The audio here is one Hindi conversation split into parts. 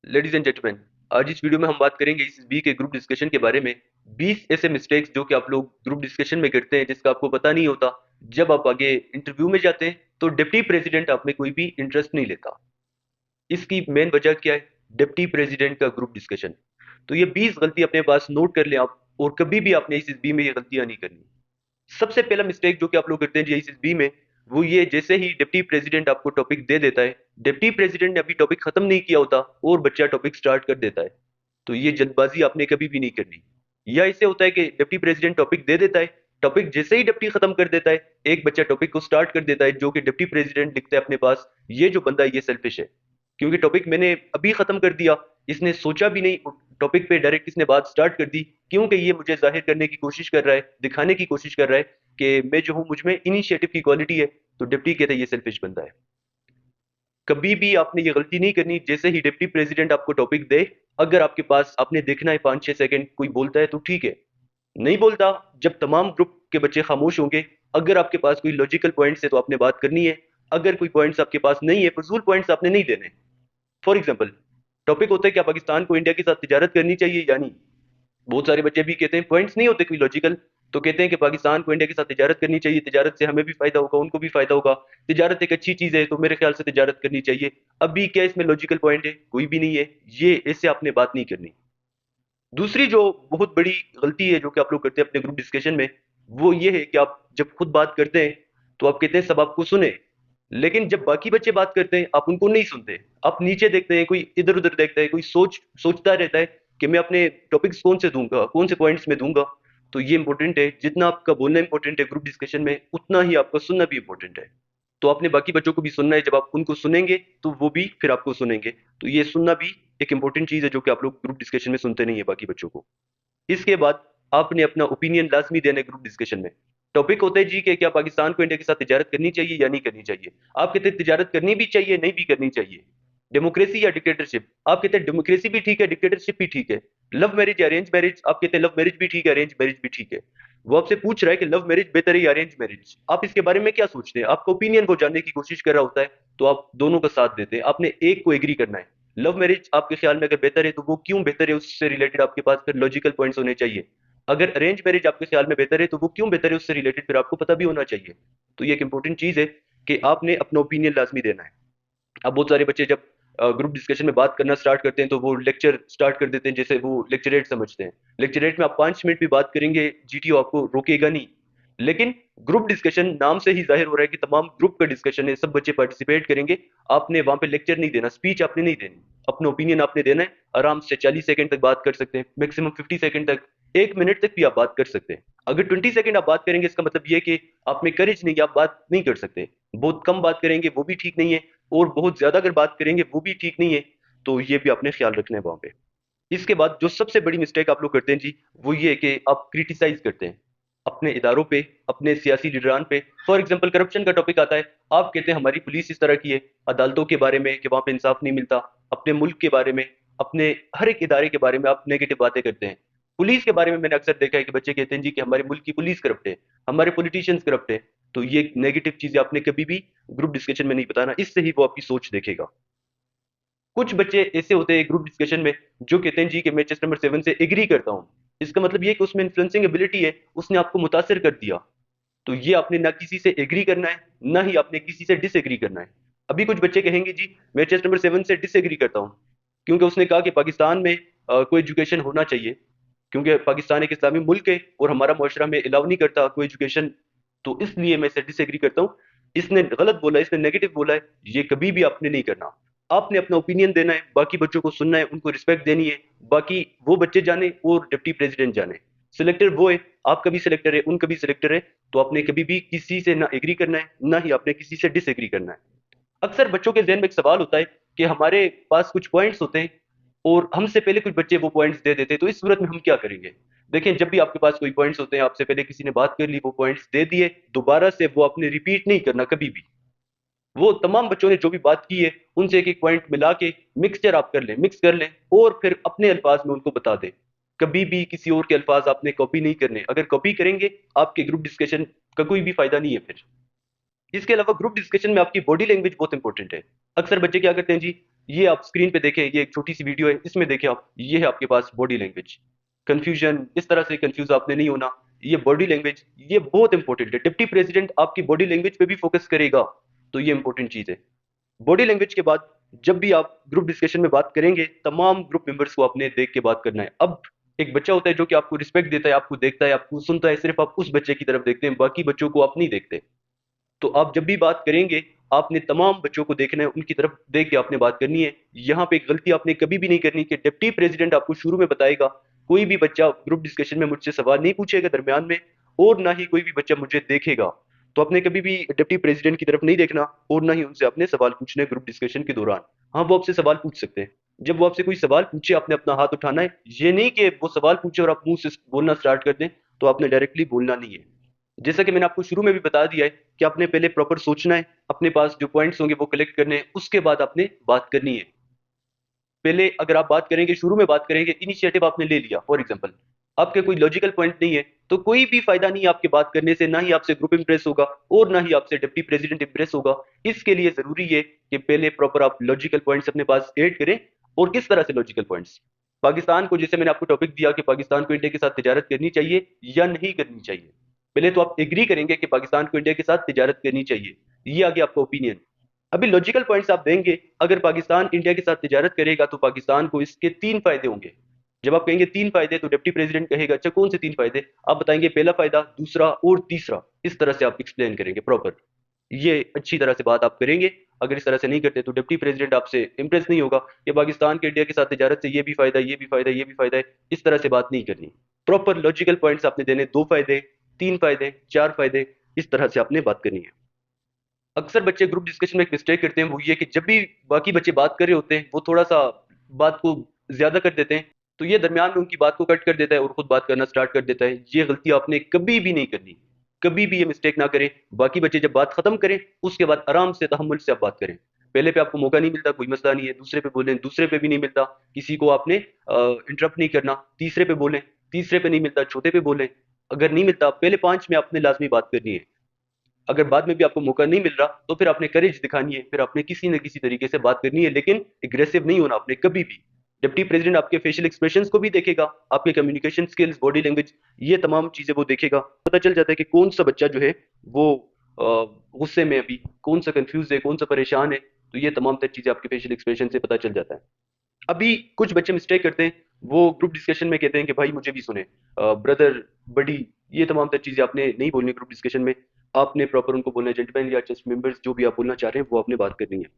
लेडीज एंड जेंटलमैन, आज इस वीडियो में हम बात करेंगे इस बी के ग्रुप डिस्कशन के बारे में। 20 ऐसे मिस्टेक्स जो कि आप लोग ग्रुप डिस्कशन में करते हैं जिसका आपको पता नहीं होता। जब आप आगे इंटरव्यू में जाते हैं तो डिप्टी प्रेसिडेंट आप में कोई भी इंटरेस्ट नहीं लेता। इसकी मेन वजह क्या है? डिप्टी प्रेसिडेंट का ग्रुप डिस्कशन। तो ये 20 गलती अपने पास नोट कर लें आप, और कभी भी आपने इस बी में ये गलतियां नहीं करनी। सबसे पहला मिस्टेक जो कि आप लोग करते हैं जीआईसीएसबी में, वो ये, जैसे ही डिप्टी प्रेसिडेंट आपको टॉपिक दे देता है, डिप्टी प्रेसिडेंट ने अभी टॉपिक खत्म नहीं किया होता और बच्चा टॉपिक स्टार्ट कर देता है। तो ये जल्दबाजी आपने कभी भी नहीं करनी। या इससे होता है कि डिप्टी प्रेसिडेंट टॉपिक दे देता है, टॉपिक जैसे ही डिप्टी खत्म कर देता है, एक बच्चा टॉपिक को स्टार्ट कर देता है, जो कि डिप्टी प्रेसिडेंट लिखता है अपने पास, ये जो बंदा है ये सेल्फिश है, क्योंकि टॉपिक मैंने अभी खत्म कर दिया। इसने सोचा भी नहीं, टॉपिक पे डायरेक्ट इसने बात स्टार्ट कर दी, क्योंकि ये मुझे जाहिर करने की कोशिश कर रहा है, दिखाने की कोशिश कर रहा है कि मैं जो हूं, मुझ में इनिशिएटिव की क्वालिटी है। तो डिप्टी कहते हैं ये सेल्फिश बंदा है। कभी भी आपने ये गलती नहीं करनी। जैसे ही डिप्टी प्रेसिडेंट आपको टॉपिक दे, अगर आपके पास, आपने देखना है 5-6 सेकंड कोई बोलता है तो ठीक है, नहीं बोलता, जब तमाम ग्रुप के बच्चे खामोश होंगे, अगर आपके पास कोई लॉजिकल पॉइंट्स है तो आपने बात करनी है। अगर कोई पॉइंट्स आपके पास नहीं है, फजूल पॉइंट्स आपने नहीं देने। फॉर एग्जाम्पल, टॉपिक होता है क्या पाकिस्तान को इंडिया के साथ तिजारत करनी चाहिए या नहीं। बहुत सारे बच्चे भी कहते हैं, पॉइंट्स नहीं होते कोई लॉजिकल, तो कहते हैं कि पाकिस्तान को इंडिया के साथ तिजारत करनी चाहिए, तिजारत से हमें भी फायदा होगा, उनको भी फायदा होगा, तिजारत एक अच्छी चीज है तो मेरे ख्याल से तिजारत करनी चाहिए। अभी क्या इसमें लॉजिकल पॉइंट है? कोई भी नहीं है। ये ऐसे आपने बात नहीं करनी। दूसरी जो बहुत बड़ी गलती है जो कि आप लोग करते हैं अपने ग्रुप डिस्कशन में, वो ये है कि आप जब खुद बात करते हैं तो आप कहते हैं सब आपको सुने, लेकिन जब बाकी बच्चे बात करते हैं आप उनको नहीं सुनते। आप नीचे देखते हैं, कोई इधर उधर देखता है, कोई सोचता रहता है कि मैं अपने टॉपिक्स कौन से दूंगा, कौन से पॉइंट्स में दूंगा। तो ये इंपॉर्टेंट है, जितना आपका बोलना इंपॉर्टेंट है ग्रुप डिस्कशन में, उतना ही आपका सुनना भी इंपॉर्टेंट है। तो आपने बाकी बच्चों को भी सुनना है, जब आप उनको सुनेंगे तो वो भी फिर आपको सुनेंगे। तो ये सुनना भी एक इंपॉर्टेंट चीज है जो कि आप लोग ग्रुप डिस्कशन में सुनते नहीं है बाकी बच्चों को। इसके बाद आपने अपना ओपिनियन लाजमी देना है ग्रुप डिस्कशन में। टॉपिक होता है जी कि क्या पाकिस्तान को इंडिया के साथ तिजारत करनी चाहिए या नहीं करनी चाहिए। आप कहते हैं तिजारत करनी भी चाहिए, नहीं भी करनी चाहिए। डेमोक्रेसी या डिक्टेटरशिप, आप कहते हैं डेमोक्रेसी भी ठीक है, डिक्टेटरशिप भी ठीक है। लव मैरिज या अरेंज मैरिज, आप कहते हैं लव मैरिज भी ठीक है, अरेंज मैरिज भी ठीक है। वो आपसे पूछ रहा है कि लव मैरिज बेहतर है या अरेंज मैरिज, आप इसके बारे में क्या सोचते हैं, आपका ओपिनियन वो जानने की कोशिश कर रहा होता है। तो आप दोनों का साथ देते हैं, आपने एक को एग्री करना है। लव मैरिज आपके ख्याल में अगर बेहतर है तो वो क्यों बेहतर है, उससे रिलेटेड आपके पास फिर लॉजिकल पॉइंट्स होने चाहिए। अगर अरेंज मैरिज आपके ख्याल में बेहतर है तो वो क्यों बेहतर है, उससे रिलेटेड फिर आपको पता भी होना चाहिए। तो ये एक इंपॉर्टेंट चीज है कि आपने अपना ओपिनियन लाजमी देना है। अब बहुत सारे बच्चे जब ग्रुप डिस्कशन में बात करना स्टार्ट करते हैं तो वो लेक्चर स्टार्ट कर देते हैं, जैसे वो लेक्चरेट समझते हैं। लेक्चरेट में आप 5 मिनट भी बात करेंगे, जीटीओ आपको रोकेगा नहीं। लेकिन ग्रुप डिस्कशन नाम से ही जाहिर हो रहा है कि तमाम ग्रुप का डिस्कशन है, सब बच्चे पार्टिसिपेट करेंगे। आपने वहां पे लेक्चर नहीं देना, स्पीच आपने नहीं देनी, अपना ओपिनियन आपने देना है। आराम से 40 सेकंड तक बात कर सकते हैं, मैक्सिमम 50 सेकंड तक, 1 मिनट तक भी आप बात कर सकते हैं। अगर 20 सेकंड आप बात करेंगे, इसका मतलब ये है कि आप में करेज नहीं, आप बात नहीं कर सकते। बहुत कम बात करेंगे वो भी ठीक नहीं है, और बहुत ज्यादा अगर बात करेंगे वो भी ठीक नहीं है। तो ये भी आपने ख्याल रखना है वहां पे। इसके बाद जो सबसे बड़ी मिस्टेक आप लोग करते हैं जी, वो ये है कि आप क्रिटिसाइज करते हैं अपने इदारों पे, अपने सियासी लीडरान पे। फॉर एग्जांपल, करप्शन का टॉपिक आता है, आप कहते हैं हमारी पुलिस इस तरह की है, अदालतों के बारे में कि वहां पे इंसाफ नहीं मिलता, अपने मुल्क के बारे में, अपने हर एक इदारे के बारे में आप नेगेटिव बातें करते हैं। पुलिस के बारे में मैंने अक्सर देखा है कि बच्चे कहते हैं जी कि हमारे मुल्क की पुलिस करप्ट है, हमारे पॉलिटिशियंस करप्ट है। तो ये नेगेटिव चीजें आपने कभी भी ग्रुप डिस्कशन में नहीं बताना, इससे ही वो आपकी सोच देखेगा। कुछ बच्चे ऐसे होते हैं ग्रुप डिस्कशन में जो कहते हैं जी कि मैं चेस्ट नंबर 7 से एग्री करता हूं। इसका मतलब ये कि उसमें इन्फ्लुएंसिंग एबिलिटी है, उसने आपको मुतासिर कर दिया। तो ये आपने ना किसी से एग्री करना है, ना ही आपने किसी से डिसएग्री करना है। अभी कुछ बच्चे कहेंगे जी मैं चेस्ट नंबर 7 से डिसएग्री करता हूं, क्योंकि उसने कहा कि पाकिस्तान में कोई एजुकेशन होना चाहिए, क्योंकि पाकिस्तान एक इस्लामी मुल्क है और हमारा मुआशरा में अलाउ नहीं करता कोई एजुकेशन। तो इसलिए मैं इससे डिसएग्री करता हूँ। इसने गलत बोला है, इसने नेगेटिव बोला है, ये कभी भी आपने नहीं करना। आपने अपना ओपिनियन देना है, बाकी बच्चों को सुनना है, उनको रिस्पेक्ट देनी है। बाकी वो बच्चे जाने और डिप्टी प्रेसिडेंट जाने, सिलेक्टर वो है, आपका भी सिलेक्टर है, उनका भी सिलेक्टर है। तो आपने कभी भी किसी से ना एग्री करना है, ना ही आपने किसी से डिसएग्री करना है। अक्सर बच्चों के जहन में एक सवाल होता है कि हमारे पास कुछ पॉइंट्स होते हैं और हमसे पहले कुछ बच्चे वो पॉइंट्स दे देते हैं, तो इस सूरत में हम क्या करेंगे। देखें, जब भी आपके पास कोई पॉइंट्स होते हैं, आपसे पहले किसी ने बात कर ली, वो पॉइंट्स दे दिए, दोबारा से वो आपने रिपीट नहीं करना कभी भी। वो तमाम बच्चों ने जो भी बात की है उनसे एक एक पॉइंट मिला के मिक्सचर आप कर लें, मिक्स कर लें, और फिर अपने अल्फाज में उनको बता दें। कभी भी किसी और के अल्फाज आपने कॉपी नहीं करने, अगर कॉपी करेंगे आपके ग्रुप डिस्कशन का कोई भी फायदा नहीं है फिर। इसके अलावा ग्रुप डिस्कशन में आपकी बॉडी लैंग्वेज बहुत इंपॉर्टेंट है। अक्सर बच्चे क्या करते हैं जी, ये आप स्क्रीन पे देखें, ये एक छोटी सी वीडियो है, इसमें देखें आप, ये है आपके पास बॉडी लैंग्वेज। कंफ्यूजन, इस तरह से कंफ्यूज आपने नहीं होना। ये बॉडी लैंग्वेज ये बहुत इंपॉर्टेंट है। डिप्टी प्रेसिडेंट आपकी बॉडी लैंग्वेज पे भी फोकस करेगा, तो ये इंपॉर्टेंट चीज है। बॉडी लैंग्वेज के बाद जब भी आप ग्रुप डिस्कशन में बात करेंगे, तमाम ग्रुप मेंबर्स को आपने देख के बात करना है। अब एक बच्चा होता है जो कि आपको रिस्पेक्ट देता है, आपको देखता है, आपको सुनता है, सिर्फ आप उस बच्चे की तरफ देखते हैं, बाकी बच्चों को आप नहीं देखते। तो आप जब भी बात करेंगे, आपने तमाम बच्चों को देखना है, उनकी तरफ देख के आपने बात करनी है। यहाँ पे गलती आपने कभी भी नहीं करनी कि डिप्टी प्रेसिडेंट आपको शुरू में बताएगा, कोई भी बच्चा ग्रुप डिस्कशन में मुझसे सवाल नहीं पूछेगा दरमियान में, और ना ही कोई भी बच्चा मुझे देखेगा। तो आपने कभी भी डिप्टी प्रेसिडेंट की तरफ नहीं देखना, और ना ही उनसे अपने सवाल पूछने ग्रुप डिस्कशन के दौरान। हाँ, वो आपसे सवाल पूछ सकते हैं। जब वो आपसे कोई सवाल पूछे, आपने अपना हाथ उठाना है। ये नहीं कि वो सवाल पूछे और आप मुंह से बोलना स्टार्ट कर दें, तो आपने डायरेक्टली बोलना नहीं है। जैसा कि मैंने आपको शुरू में भी बता दिया है कि आपने पहले प्रॉपर सोचना है, अपने पास जो पॉइंट्स होंगे वो कलेक्ट करने हैं, उसके बाद आपने बात करनी है। पहले अगर आप बात करेंगे, शुरू में बात करेंगे, इनिशिएटिव आपने ले लिया, फॉर एग्जांपल आपके कोई लॉजिकल पॉइंट नहीं है, तो कोई भी फायदा नहीं है आपके बात करने से, ना ही आपसे ग्रुप इंप्रेस होगा और ना ही आपसे डिप्टी प्रेसिडेंट इंप्रेस होगा। इसके लिए जरूरी है कि पहले प्रॉपर आप लॉजिकल पॉइंट्स अपने पास ऐड करें। और किस तरह से लॉजिकल पॉइंट्स? पाकिस्तान को, जैसे मैंने आपको टॉपिक दिया कि पाकिस्तान को इंडिया के साथ तिजारत करनी चाहिए या नहीं करनी चाहिए, पहले तो आप एग्री करेंगे कि पाकिस्तान को इंडिया के साथ तिजारत करनी चाहिए। ये आ गया आपका ओपिनियन। अभी लॉजिकल पॉइंट्स आप देंगे, अगर पाकिस्तान इंडिया के साथ तिजारत करेगा तो पाकिस्तान को इसके 3 फायदे होंगे। जब आप कहेंगे 3 फायदे, तो डिप्टी प्रेसिडेंट कहेगा अच्छा कौन से 3 फायदे? आप बताएंगे पहला फायदा, दूसरा और तीसरा। इस तरह से आप एक्सप्लेन करेंगे प्रॉपर। ये अच्छी तरह से बात आप करेंगे। अगर इस तरह से नहीं करते तो डिप्टी प्रेसिडेंट आपसे इंप्रेस नहीं होगा कि पाकिस्तान के इंडिया के साथ तिजारत से ये भी फायदा, ये भी फायदा, ये भी फायदा है। इस तरह से बात नहीं करनी। प्रॉपर लॉजिकल पॉइंट्स आपने देने, 2 फायदे, 3 फायदे, 4 फायदे, इस तरह से आपने बात करनी है। अक्सर बच्चे ग्रुप डिस्कशन में एक मिस्टेक करते हैं, वो ये कि जब भी बाकी बच्चे बात कर रहे होते हैं, वो थोड़ा सा बात को ज्यादा कर देते हैं, तो ये दरमियान में उनकी बात को कट कर देता है और खुद बात करना स्टार्ट कर देता है। ये गलती आपने कभी भी नहीं करनी। कभी भी ये मिस्टेक ना करें। बाकी बच्चे जब बात खत्म करें, उसके बाद आराम से तहम्मुल से आप बात करें। पहले पे आपको मौका नहीं मिलता, कोई मसला नहीं है, दूसरे पे बोलें, दूसरे पे भी नहीं मिलता, किसी को आपने इंटरप्ट नहीं करना, तीसरे पे बोलें, तीसरे पे नहीं मिलता, चौथे पे बोलें। अगर नहीं मिलता, पहले 5 में आपने लाजमी बात करनी है। अगर बाद में भी आपको मौका नहीं मिल रहा, तो फिर आपने करेज दिखानी है, फिर आपने किसी न किसी तरीके से बात करनी है, लेकिन एग्रेसिव नहीं होना आपने कभी भी। डिप्टी प्रेसिडेंट आपके फेशियल एक्सप्रेशंस को भी देखेगा, आपके कम्युनिकेशन स्किल्स, बॉडी लैंग्वेज, ये तमाम चीजें वो देखेगा। पता चल जाता है कि कौन सा बच्चा जो है वो अ, गुस्से में, अभी कौन सा कंफ्यूज है, कौन सा परेशान है। तो ये तमाम तर चीजें आपके फेशियल एक्सप्रेशन से पता चल जाता है। अभी कुछ बच्चे मिस्टेक करते हैं, वो ग्रुप डिस्कशन में कहते हैं कि भाई मुझे भी सुने, ब्रदर, बडी, ये तमाम तर चीजें आपने नहीं बोलनी ग्रुप डिस्कशन में। आपने प्रॉपर उनको बोलना है, जेंटलमैन या जस्ट मेंबर्स, जो भी आप बोलना चाह रहे हैं वो आपने बात करनी है।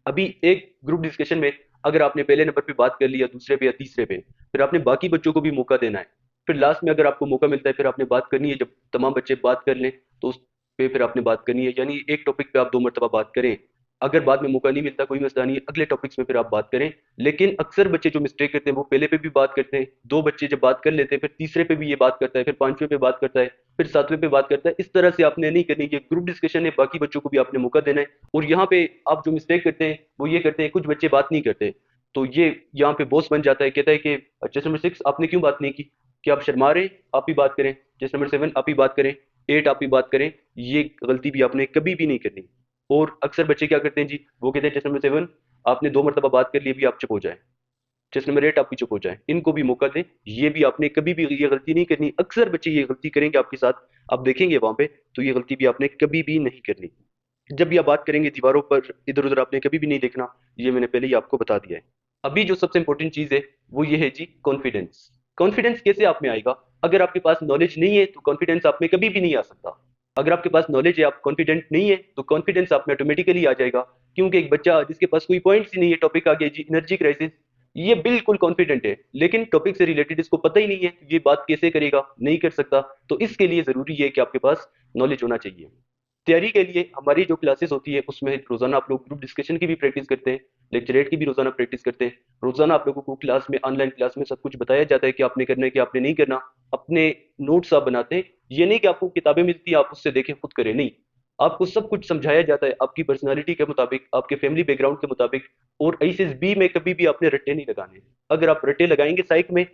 अभी एक ग्रुप डिस्कशन में अगर आपने पहले नंबर पे बात कर ली, या दूसरे पे, या तीसरे पे, फिर आपने बाकी बच्चों को भी मौका देना है। फिर लास्ट में अगर आपको मौका मिलता है, फिर आपने बात करनी है। जब तमाम बच्चे बात कर लें, तो उस पे फिर आपने बात करनी है। यानी एक टॉपिक पे आप 2 मरतबा बात करें। अगर बाद में मौका नहीं मिलता, कोई मसला नहीं है, अगले टॉपिक्स में फिर आप बात करें। लेकिन अक्सर बच्चे जो मिस्टेक करते हैं, वो पहले पे भी बात करते हैं, 2 बच्चे जब बात कर लेते हैं, फिर तीसरे पे भी ये बात करता है, फिर 5वें पे बात करता है, फिर 7वें पे बात करता है। इस तरह से आपने नहीं करनी। ये ग्रुप डिस्कशन है, बाकी बच्चों को भी आपने मौका देना है। और यहाँ पे आप जो मिस्टेक करते हैं, वो ये करते हैं, कुछ बच्चे बात नहीं करते, तो ये यहाँ पे बॉस बन जाता है, कहता है कि चेस नंबर 6 आपने क्यों बात नहीं की? कि आप शर्मा रहे हैं? आप ही बात करें। चेस नंबर 7 आप ही बात करें। 8 आप ही बात करें। ये गलती भी आपने कभी भी नहीं करनी। और अक्सर बच्चे क्या करते हैं जी, वो कहते हैं चेस नंबर 7 आपने 2 मरतबा बात कर ली, अभी आप चुप हो जाए। चेस नंबर 8 आप भी चुप हो जाए। इनको भी मौका दें। ये भी आपने कभी भी ये गलती नहीं करनी। अक्सर बच्चे ये गलती करेंगे आपके साथ, आप देखेंगे वहां पे, तो ये गलती भी आपने कभी भी नहीं करनी। जब भी आप बात करेंगे, दीवारों पर इधर उधर आपने कभी भी नहीं देखना। ये मैंने पहले ही आपको बता दिया है। अभी जो सबसे इंपॉर्टेंट चीज है, वो ये है जी, कॉन्फिडेंस। कॉन्फिडेंस कैसे आप में आएगा? अगर आपके पास नॉलेज नहीं है, तो कॉन्फिडेंस आप में कभी भी नहीं आ सकता। अगर आपके पास नॉलेज है, आप कॉन्फिडेंट नहीं है, तो कॉन्फिडेंस आप में ऑटोमेटिकली आ जाएगा। क्योंकि एक बच्चा जिसके पास कोई पॉइंट्स ही नहीं है, टॉपिक आ गया जी, एनर्जी क्राइसिस, ये बिल्कुल कॉन्फिडेंट है, लेकिन टॉपिक से रिलेटेड इसको पता ही नहीं है, ये बात कैसे करेगा? नहीं कर सकता। तो इसके लिए जरूरी है कि आपके पास नॉलेज होना चाहिए। तैयारी के लिए हमारी जो क्लासेस होती है, उसमें रोजाना आप लोग ग्रुप डिस्कशन की भी प्रैक्टिस करते हैं, लेक्चरेट की भी रोजाना प्रैक्टिस करते हैं। रोजाना आप लोगों को क्लास में, ऑनलाइन क्लास में सब कुछ बताया जाता है कि आपने करना है, कि आपने नहीं करना। अपने नोट्स आप बनाते हैं। ये नहीं कि आपको किताबें मिलती हैं, आप उससे देखें खुद करें, नहीं। आपको सब कुछ समझाया जाता है आपकी पर्सनालिटी के मुताबिक, आपके फैमिली बैकग्राउंड के मुताबिक। और ऐसे बी में कभी भी आपने रट्टे नहीं लगाने। अगर आप रट्टे लगाएंगे साइक में,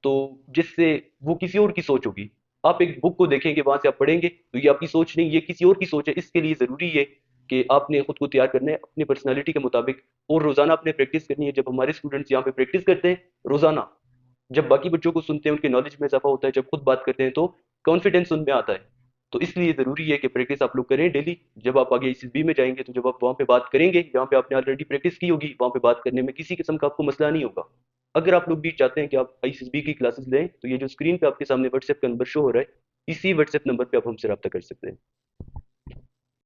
तो जिससे वो किसी और की सोच होगी। आप एक बुक को देखेंगे, वहां से आप पढ़ेंगे, तो ये आपकी सोच नहीं, ये किसी और की सोच है। इसके लिए जरूरी है कि आपने खुद को तैयार करना है अपनी पर्सनैलिटी के मुताबिक, और रोज़ाना आपने प्रैक्टिस करनी है। जब हमारे स्टूडेंट्स यहाँ पे प्रैक्टिस करते हैं रोज़ाना, जब बाकी बच्चों को सुनते हैं उनके नॉलेज में इजाफा होता है, जब खुद बात करते हैं तो कॉन्फिडेंस उनमें आता है। तो इसलिए ज़रूरी है कि प्रैक्टिस आप लोग करें डेली। जब आप आगे ICSB में जाएंगे तो जब आप वहाँ पे बात करेंगे, जहाँ पे आपने ऑलरेडी प्रैक्टिस की होगी, वहाँ पे बात करने में किसी किस्म का आपको मसला नहीं होगा। अगर आप लोग भी चाहते हैं कि आप ICSB की क्लासेस लें, तो ये जो स्क्रीन पे आपके सामने व्हाट्सएप का नंबर शो हो रहा है, इसी व्हाट्सएप नंबर पे आप हमसे रब्ता कर सकते हैं।